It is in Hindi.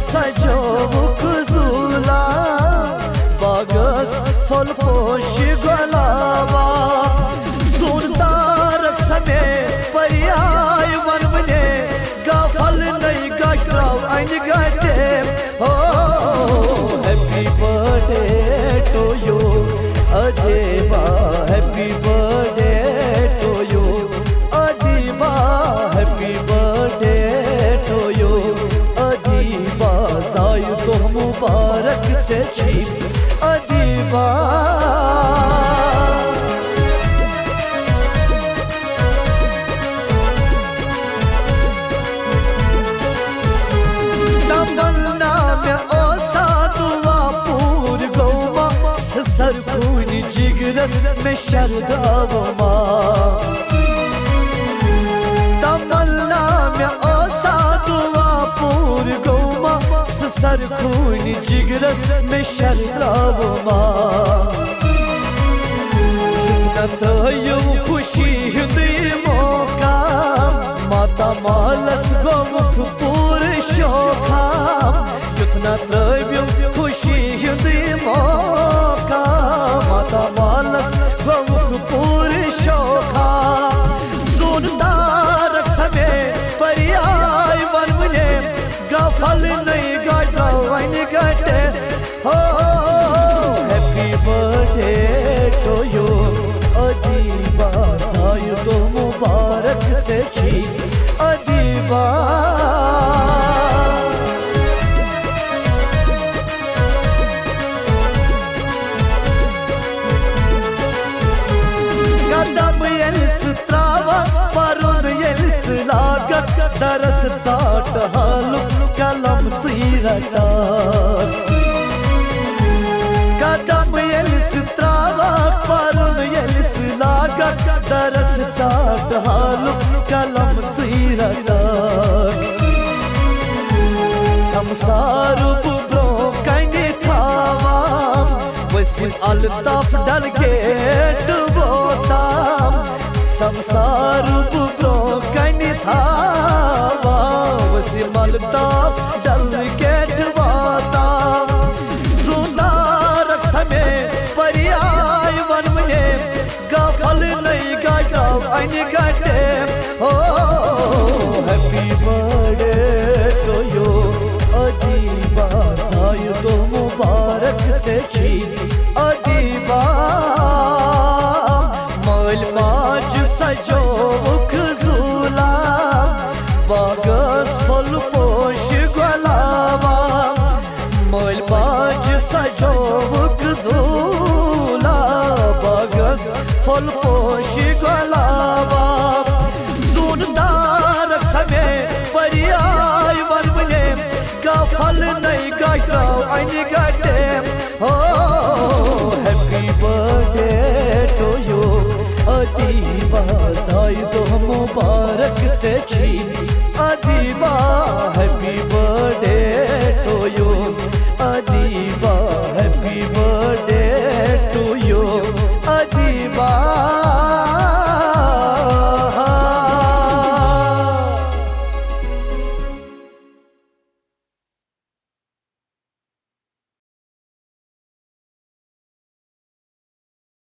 सजोवुक झूला बागस फल पोश गुलाबा सूरदारक समे परियाय वनवने गाफल नहीं गशराव अन गटे हो हैप्पी बर्थडे टू यू अजीबा हैप्पी बर्थडे टू यू अजीबा हैप्पी बर्थडे टू यू अजीबा सायु तो मुबारक से छीप अजीबा तमन्ना में ओ साधुआ पूर गौमा सरकून जिगरस में शरदावमा तमन्ना में ओ साधुआ पूर गौमा सरकून जिगरस में शरदावमा शुक्र खुशी हिंदी मौका माता मालस गोमुख पूर शोखा युतना त्रव्यु खुशी हिंदी मौका माता मालस गोमुख पूर शोखा जोनदारक समे परियाय वनवने गाफल नहीं गावन गटे हो हैप्पी बर्थडे टू यू अजीबा सायु तो मुबारक से छी अजीबा कदम यल्स त्रावा परुन यल्स लागत दरस साट हालु कलम सीरता कदम यल्स त्रावा परुन यल्स लागत दरस साट हालु कलम सीरता संसार बुब्रो कने थावा वसिल अल्ताफ डल गेट बोता संसार बुब्रो कने थावा वसिल अल्ताफ डल गेट बोता सुंदरक समे परियाय वनवने गाफल नहीं गाव अन गटे हो हैप्पी बर्थडे टू यू अजीबा सायु तो मुबारक से छी अजीबा मल माज सजोवुक झूला बागस फल पोश गुलाबा मल माज सजोवुक झूला बागस फल पोश गुलाबा सूरदारक समे परियाय वनवने गाफल नहीं गशराव अन गटे हो हैप्पी बर्थडे टू यू अजीबा सायु तो मुबारक से छी अजीबा